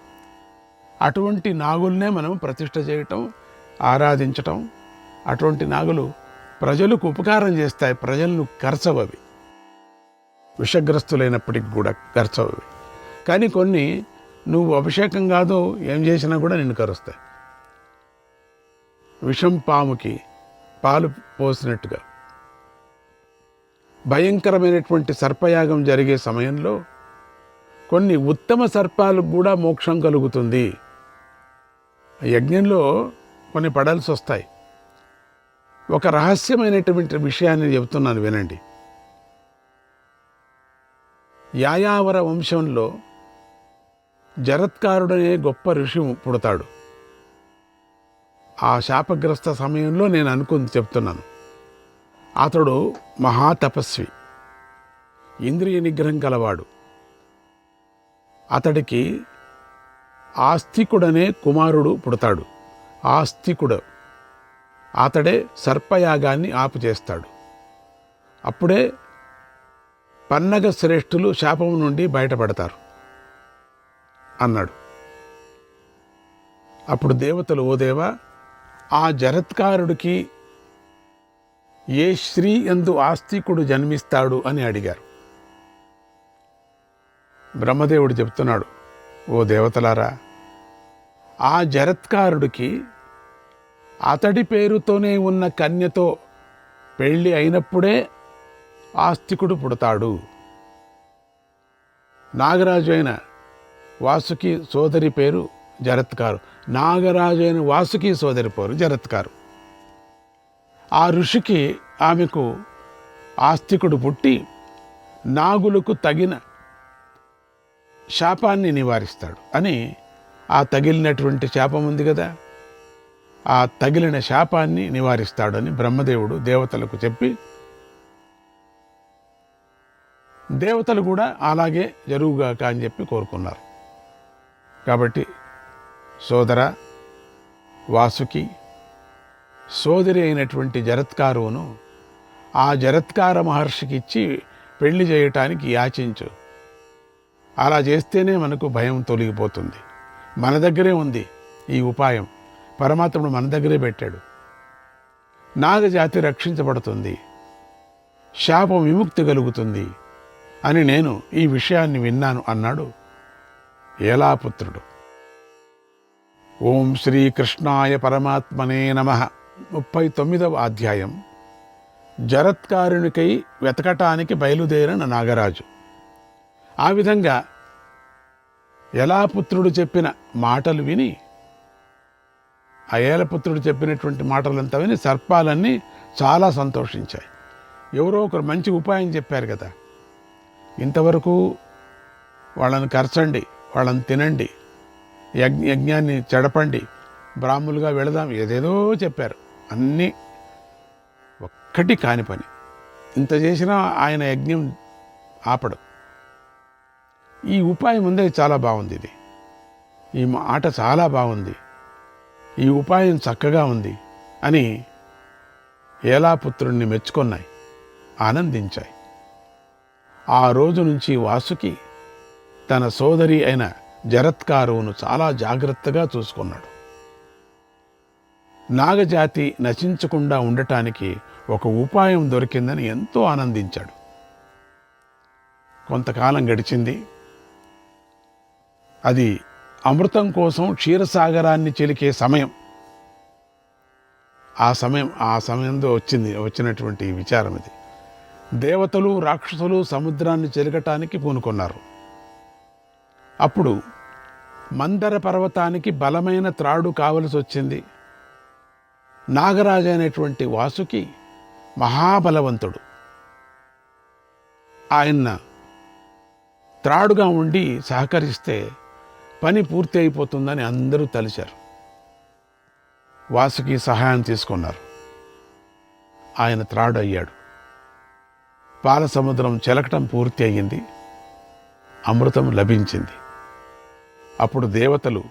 అటువంటి నాగుల్నే మనం ప్రతిష్ఠ చేయటం, ఆరాధించటం. అటువంటి నాగులు ప్రజలకు ఉపకారం చేస్తాయి, ప్రజలను కరచవవి. విషగ్రస్తులైనప్పటికి కూడా కరచవవి. కానీ కొన్ని నువ్వు అభిషేకం కాదు ఏం చేసినా కూడా నిన్ను కరుస్తాయి. విషం పాముకి పాలు పోసినట్టుగా భయంకరమైనటువంటి సర్పయాగం జరిగే సమయంలో కొన్ని ఉత్తమ సర్పాలకు కూడా మోక్షం కలుగుతుంది. యజ్ఞంలో కొన్ని పడాల్సి వస్తాయి. ఒక రహస్యమైనటువంటి విషయాన్ని చెబుతున్నాను, వినండి. యాయావర వంశంలో జరత్కారుడనే గొప్ప ఋషి పుడతాడు. ఆ శాపగ్రస్త సమయంలో నేను అనుకుంది చెప్తున్నాను. అతడు మహాతపస్వి, ఇంద్రియ నిగ్రహం కలవాడు. అతడికి ఆస్తికుడనే కుమారుడు పుడతాడు. ఆస్తికుడు అతడే సర్పయాగాన్ని ఆపు చేస్తాడు. అప్పుడే పన్నగ శ్రేష్ఠులు శాపం నుండి బయటపడతారు అన్నాడు. అప్పుడు దేవతలు, ఓ దేవా, ఆ జరత్కారుడికి ఏ స్త్రీ యందు ఆస్తికుడు జన్మిస్తాడు అని అడిగారు. బ్రహ్మదేవుడు చెప్తున్నాడు, ఓ దేవతలారా, ఆ జరత్కారుడికి అతడి పేరుతోనే ఉన్న కన్యతో పెళ్ళి అయినప్పుడే ఆస్తికుడు పుడతాడు. నాగరాజు అయిన వాసుకి సోదరి పేరు జరత్కారు. నాగరాజు అయిన వాసుకి సోదరి పేరు జరత్కారు. ఆ ఋషికి ఆమెకు ఆస్తికుడు పుట్టి నాగులకు తగిన శాపాన్ని నివారిస్తాడు అని, ఆ తగిలినటువంటి శాపం ఉంది కదా, ఆ తగిలిన శాపాన్ని నివారిస్తాడని బ్రహ్మదేవుడు దేవతలకు చెప్పి, దేవతలు కూడా అలాగే జరుగుగాక అని చెప్పి కోరుకున్నారు. కాబట్టి సోదర వాసుకి సోదరి అయినటువంటి జరత్కారువును ఆ జరత్కార మహర్షికి ఇచ్చి పెళ్లి చేయటానికి యాచించు. అలా చేస్తేనే మనకు భయం తొలగిపోతుంది. మన దగ్గరే ఉంది ఈ ఉపాయం, పరమాత్ముడు మన దగ్గరే పెట్టాడు. నాగజాతి రక్షించబడుతుంది, శాపం విముక్తి కలుగుతుంది అని నేను ఈ విషయాన్ని విన్నాను అన్నాడు ఏలాపుత్రుడు. ఓం శ్రీకృష్ణాయ పరమాత్మనే నమః. 39వ అధ్యాయం. జరత్కారునికై వెతకటానికి బయలుదేరిన నాగరాజు. ఆ విధంగా ఏలాపుత్రుడు చెప్పిన మాటలు విని, ఆ ఏలపుత్రుడు చెప్పినటువంటి మాటలంతా విని సర్పాలన్నీ చాలా సంతోషించాయి. ఎవరో ఒకరు మంచి ఉపాయం చెప్పారు కదా, ఇంతవరకు వాళ్ళని కరచండి, వాళ్ళని తినండి, యజ్ఞాన్ని చెడపండి, బ్రాహ్మలుగా వెళదాం, ఏదేదో చెప్పారు. అన్నీ ఒక్కటి కాని పని. ఇంత చేసినా ఆయన యజ్ఞం ఆపడు. ఈ ఉపాయం ఉందే చాలా బాగుంది, ఇది ఈ మాట చాలా బాగుంది, ఈ ఉపాయం చక్కగా ఉంది అని ఏలాపుత్రుణ్ణి మెచ్చుకున్నాయి, ఆనందించాయి. ఆ రోజు నుంచి వాసుకి తన సోదరి అయిన జరత్కారువును చాలా జాగ్రత్తగా చూసుకున్నాడు. నాగజాతి నశించకుండా ఉండటానికి ఒక ఉపాయం దొరికిందని ఎంతో ఆనందించాడు. కొంతకాలం గడిచింది. అది అమృతం కోసం క్షీరసాగరాన్ని చిలికే సమయం. ఆ సమయంలో వచ్చినటువంటి విచారం ఇది. దేవతలు రాక్షసులు సముద్రాన్ని చిలకటానికి పూనుకున్నారు. అప్పుడు మందర పర్వతానికి బలమైన త్రాడు కావలసి వచ్చింది. నాగరాజు అయినటువంటి వాసుకి మహాబలవంతుడు. ఆయన త్రాడుగా ఉండి సహకరిస్తే పని పూర్తి అయిపోతుందని అందరూ తలిచారు. వాసుకి సహాయం తీసుకున్నారు. ఆయన త్రాడు అయ్యాడు. పాల సముద్రం చెలకటం పూర్తి అయ్యింది. అమృతం లభించింది. అప్పుడు దేవతలు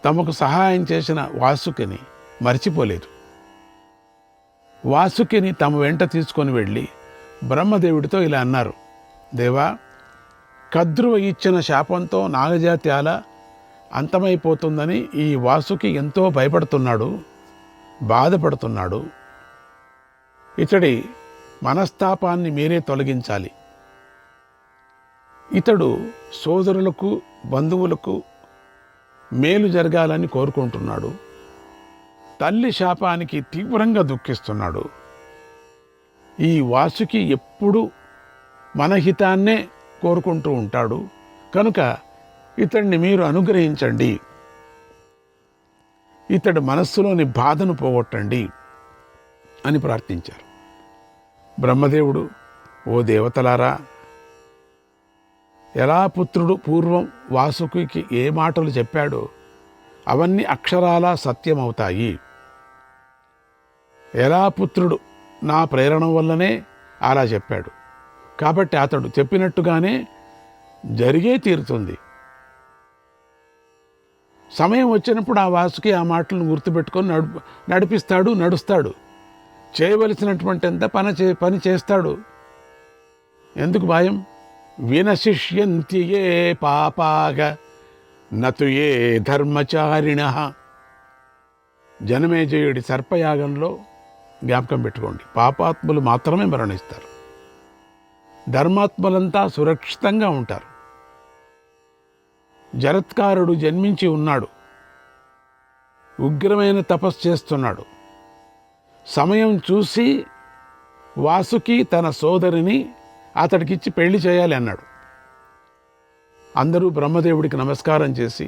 తమకు సహాయం చేసిన వాసుకిని మర్చిపోలేదు. వాసుకిని తమ వెంట తీసుకొని వెళ్ళి బ్రహ్మదేవుడితో ఇలా అన్నారు: దేవా, కద్రువ ఇచ్చిన శాపంతో నాగజాతి అల అంతమైపోతుందని ఈ వాసుకి ఎంతో భయపడుతున్నాడు, బాధపడుతున్నాడు. ఇతడి మనస్తాపాన్ని మీరే తొలగించాలి. ఇతడు సోదరులకు బంధువులకు మేలు జరగాలని కోరుకుంటున్నాడు. తల్లి శాపానికి తీవ్రంగా దుఃఖిస్తున్నాడు. ఈ వాసుకి ఎప్పుడూ మన హితాన్నే కోరుకుంటూ ఉంటాడు. కనుక ఇతడిని మీరు అనుగ్రహించండి, ఇతడి మనస్సులోని బాధను పోగొట్టండి అని ప్రార్థించారు. బ్రహ్మదేవుడు, ఓ దేవతలారా, ఎలా పుత్రుడు పూర్వం వాసుకి ఏ మాటలు చెప్పాడో అవన్నీ అక్షరాలా సత్యమవుతాయి. ఎలా పుత్రుడు నా ప్రేరణ వల్లనే అలా చెప్పాడు, కాబట్టి అతడు చెప్పినట్టుగానే జరిగే తీరుతుంది. సమయం వచ్చినప్పుడు ఆ వాసుకి ఆ మాటలను గుర్తుపెట్టుకొని నడుస్తాడు. చేయవలసినటువంటి ఎంత పని చేస్తాడు. ఎందుకు భయం? వినశిష్యంతి ఏ పాపాగ నతు ఏ ధర్మచారిణ. జనమేజయుడి సర్పయాగంలో జ్ఞాపకం పెట్టుకోండి, పాపాత్ములు మాత్రమే మరణిస్తారు, ధర్మాత్ములంతా సురక్షితంగా ఉంటారు. జరత్కారుడు జన్మించి ఉన్నాడు, ఉగ్రమైన తపస్సు చేస్తున్నాడు. సమయం చూసి వాసుకి తన సోదరిని అతడికిచ్చి పెళ్లి చేయాలి అన్నాడు. అందరూ బ్రహ్మదేవుడికి నమస్కారం చేసి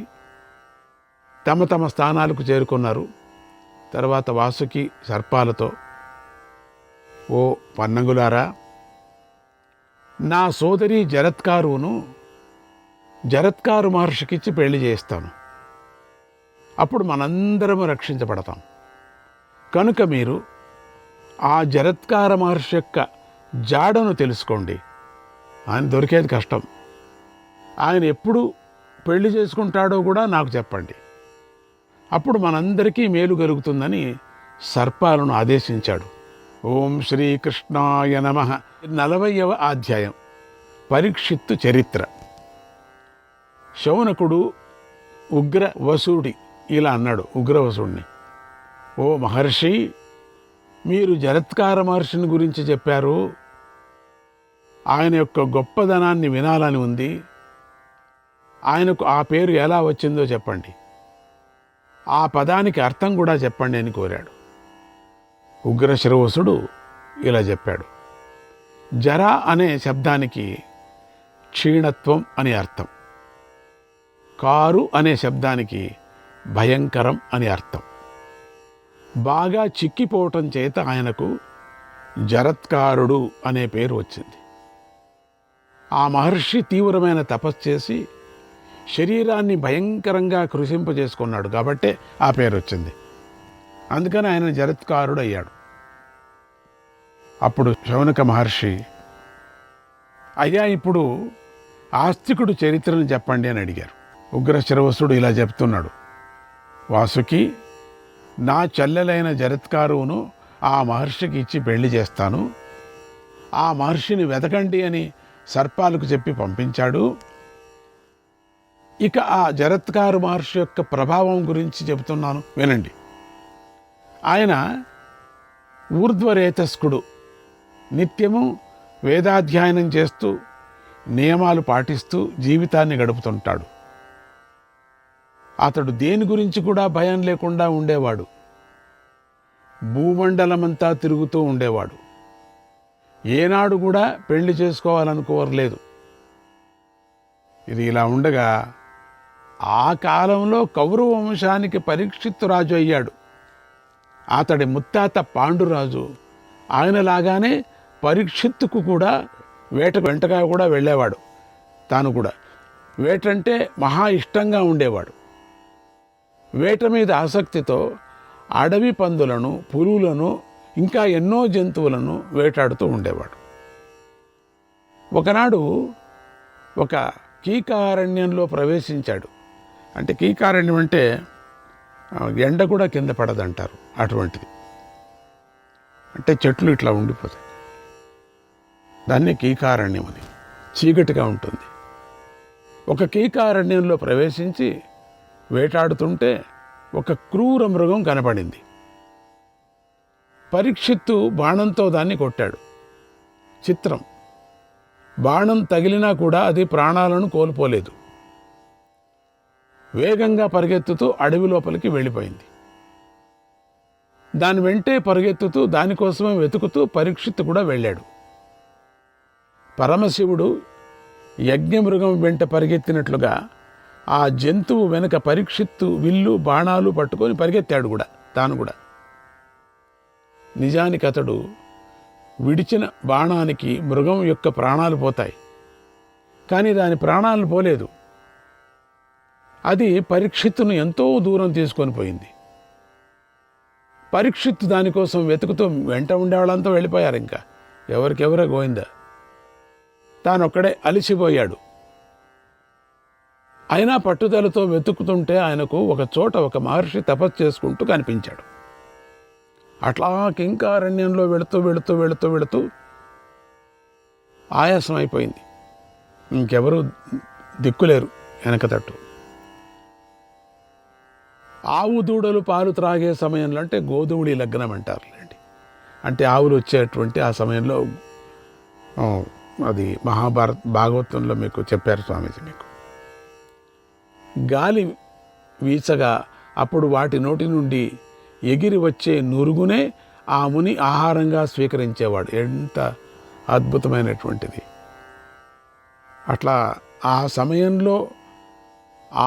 తమ తమ స్థానాలకు చేరుకున్నారు. తర్వాత వాసుకి సర్పాలతో, ఓ పన్నగులారా, నా సోదరి జరత్కారు మహర్షికిచ్చి పెళ్లి చేస్తాను. అప్పుడు మనందరము రక్షించబడతాం. కనుక మీరు ఆ జరత్కార మహర్షి యొక్క జాడను తెలుసుకోండి. ఆయన దొరికేది కష్టం. ఆయన ఎప్పుడు పెళ్లి చేసుకుంటాడో కూడా నాకు చెప్పండి. అప్పుడు మనందరికీ మేలు కలుగుతుందని సర్పాలను ఆదేశించాడు. ఓం శ్రీకృష్ణాయ నమః. 40వ అధ్యాయం, పరీక్షిత్తు చరిత్ర. శౌనకుడు ఉగ్రవసుడి ఇలా అన్నాడు ఉగ్రవసుడిని: ఓ మహర్షి, మీరు జరత్కార మహర్షిని గురించి చెప్పారు. ఆయన యొక్క గొప్పదనాన్ని వినాలని ఉంది. ఆయనకు ఆ పేరు ఎలా వచ్చిందో చెప్పండి, ఆ పదానికి అర్థం కూడా చెప్పండి అని కోరాడు. ఉగ్రశ్రవసుడు ఇలా చెప్పాడు: జర అనే శబ్దానికి క్షీణత్వం అని అర్థం, కారు అనే శబ్దానికి భయంకరం అని అర్థం. బాగా చిక్కిపోవటం చేత ఆయనకు జరత్కారుడు అనే పేరు వచ్చింది. ఆ మహర్షి తీవ్రమైన తపస్సు చేసి శరీరాన్ని భయంకరంగా కృషింపజేసుకున్నాడు కాబట్టే ఆ పేరు వచ్చింది. అందుకని ఆయన జరత్కారుడు అయ్యాడు. అప్పుడు శౌనక మహర్షి, అయ్యా, ఇప్పుడు ఆస్తికుడు చరిత్రను చెప్పండి అని అడిగారు. ఉగ్రశ్రవసుడు ఇలా చెప్తున్నాడు: వాసుకి, నా చెల్లెలైన జరత్కారువును ఆ మహర్షికి ఇచ్చి పెళ్లి చేస్తాను. ఆ మహర్షిని వెతకండి అని సర్పాలకు చెప్పి పంపించాడు. ఇక ఆ జరత్కారు మహర్షి యొక్క ప్రభావం గురించి చెబుతున్నాను, వినండి. ఆయన ఊర్ధ్వరేతస్కుడు, నిత్యము వేదాధ్యయనం చేస్తూ నియమాలు పాటిస్తూ జీవితాన్ని గడుపుతుంటాడు. అతడు దేని గురించి కూడా భయం లేకుండా ఉండేవాడు. భూమండలమంతా తిరుగుతూ ఉండేవాడు. ఏనాడు కూడా పెళ్లి చేసుకోవాలనుకోవట్లేదు. ఇది ఇలా ఉండగా ఆ కాలంలో కౌరవ వంశానికి పరీక్షిత్తు రాజు అయ్యాడు. అతడి ముత్తాత పాండురాజు ఆయనలాగానే పరీక్షిత్తుకు కూడా వెంటగా కూడా వెళ్ళేవాడు. తాను కూడా వేటంటే మహా ఇష్టంగా ఉండేవాడు. వేట మీద ఆసక్తితో అడవి పందులను, పులులను, ఇంకా ఎన్నో జంతువులను వేటాడుతూ ఉండేవాడు. ఒకనాడు ఒక కీకారణ్యంలో ప్రవేశించాడు. అంటే కీకారణ్యం అంటే ఎండ కూడా కింద పడదంటారు, అటువంటిది. అంటే చెట్లు ఇట్లా ఉండిపోతాయి, దాన్ని కీకారణ్యం అని. చీకటిగా ఉంటుంది. ఒక కీకారణ్యంలో ప్రవేశించి వేటాడుతుంటే ఒక క్రూర మృగం కనపడింది. పరీక్షిత్తు బాణంతో దాన్ని కొట్టాడు. చిత్రం, బాణం తగిలినా కూడా అది ప్రాణాలను కోల్పోలేదు. వేగంగా పరిగెత్తుతూ అడవి లోపలికి వెళ్ళిపోయింది. దాని వెంటే పరిగెత్తుతూ దానికోసమే వెతుకుతూ పరీక్షిత్తు కూడా వెళ్ళాడు. పరమశివుడు యజ్ఞమృగం వెంట పరిగెత్తినట్లుగా ఆ జంతువు వెనుక పరీక్షిత్తు విల్లు బాణాలు పట్టుకొని పరిగెత్తాడు కూడా, తాను కూడా. నిజానికి అతడు విడిచిన బాణానికి మృగం యొక్క ప్రాణాలు పోతాయి, కానీ దాని ప్రాణాలు పోలేదు. అది పరీక్షిత్తును ఎంతో దూరం తీసుకొని పోయింది. పరీక్షిత్తు దానికోసం వెతుకుతూ వెంట ఉండేవాళ్ళంతా వెళ్ళిపోయారు. ఇంకా ఎవరికెవరో గోయిందా. తానొక్కడే అలిసిపోయాడు. అయినా పట్టుదలతో వెతుకుతుంటే ఆయనకు ఒక చోట ఒక మహర్షి తపస్సు చేసుకుంటూ కనిపించాడు. అట్లా కింకారణ్యంలో వెళుతూ వెళుతూ వెళుతూ వెళుతూ ఆయాసం అయిపోయింది. ఇంకెవరు దిక్కులేరు వెనక తట్టు. ఆవు దూడలు పాలు త్రాగే సమయంలో, అంటే గోధువుడి లగ్నం అంటారులేండి, అంటే ఆవులు వచ్చేటువంటి ఆ సమయంలో, అది భాగవతంలో మీకు చెప్పారు స్వామీజీ. మీకు గాలి వీచగా అప్పుడు వాటి నోటి నుండి ఎగిరి వచ్చే నురుగునే ఆ ముని ఆహారంగా స్వీకరించేవాడు. ఎంత అద్భుతమైనటువంటిది! అట్లా ఆ సమయంలో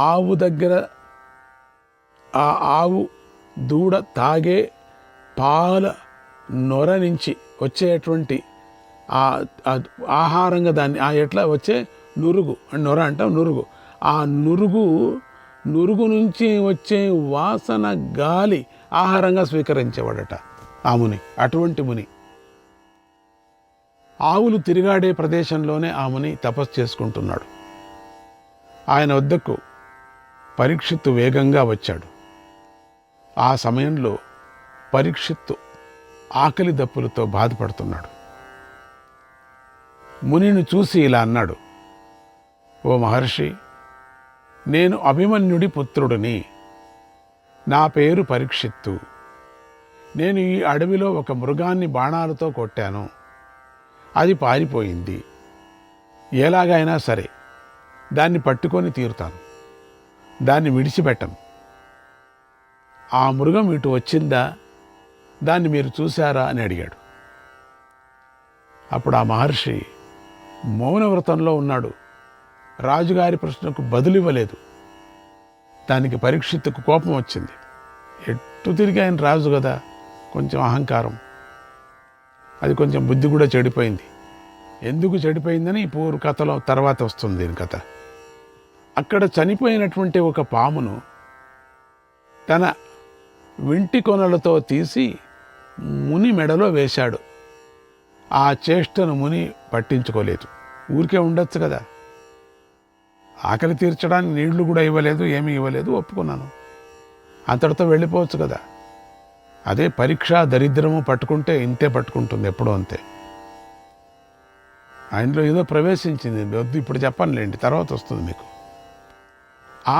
ఆవు దగ్గర ఆ ఆవు దూడ తాగే పాల నొర నుంచి వచ్చేటువంటి ఆహారంగా దాన్ని ఎట్లా వచ్చే నురుగు, నొర అంటాం, నురుగు. ఆ నురుగు నుంచి వచ్చే వాసన గాలి ఆహారంగా స్వీకరించేవాడట ఆ ముని. అటువంటి ముని ఆవులు తిరిగాడే ప్రదేశంలోనే ఆ ముని తపస్సు చేసుకుంటున్నాడు. ఆయన వద్దకు పరీక్షిత్తు వేగంగా వచ్చాడు. ఆ సమయంలో పరీక్షిత్తు ఆకలి దప్పులతో బాధపడుతున్నాడు. మునిని చూసి ఇలా అన్నాడు, ఓ మహర్షి, నేను అభిమన్యుడి పుత్రుడిని. నా పేరు పరీక్షిత్తు. నేను ఈ అడవిలో ఒక మృగాన్ని బాణాలతో కొట్టాను. అది పారిపోయింది. ఎలాగైనా సరే దాన్ని పట్టుకొని తీరుతాను. దాన్ని విడిచిపెట్టను. ఆ మృగం ఇటు వచ్చిందా, దాన్ని మీరు చూశారా అని అడిగాడు. అప్పుడు ఆ మహర్షి మౌనవ్రతంలో ఉన్నాడు. రాజుగారి ప్రశ్నకు బదులివ్వలేదు. దానికి పరీక్షిత్తుకు కోపం వచ్చింది. ఎట్టు తిరిగి ఆయన రాజు కదా, కొంచెం అహంకారం, అది కొంచెం బుద్ధి కూడా చెడిపోయింది. ఎందుకు చెడిపోయిందని ఈ పూర్వ కథలో తర్వాత వస్తుంది దీని కథ. అక్కడ చనిపోయినటువంటి ఒక పామును తన వింటి కొనలతో తీసి ముని మెడలో వేశాడు. ఆ చేష్టను ముని పట్టించుకోలేదు. ఊరికే ఉండొచ్చు కదా, ఆకలి తీర్చడానికి నీళ్లు కూడా ఇవ్వలేదు, ఏమీ ఇవ్వలేదు, ఒప్పుకున్నాను, అంతటితో వెళ్ళిపోవచ్చు కదా. అదే పరీక్ష దరిద్రము పట్టుకుంటే ఇంతే పట్టుకుంటుంది, ఎప్పుడో అంతే. ఆయనలో ఏదో ప్రవేశించింది, వద్దు ఇప్పుడు చెప్పనులేండి, తర్వాత వస్తుంది మీకు.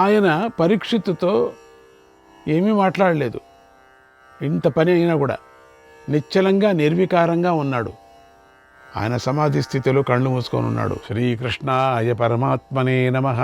ఆయన పరీక్షిత్తుతో ఏమీ మాట్లాడలేదు. ఇంత పని అయినా కూడా నిశ్చలంగా నిర్వికారంగా ఉన్నాడు. ఆయన సమాధి స్థితిలో కళ్ళు మూసుకొని ఉన్నాడు. శ్రీకృష్ణాయ పరమాత్మనే నమః.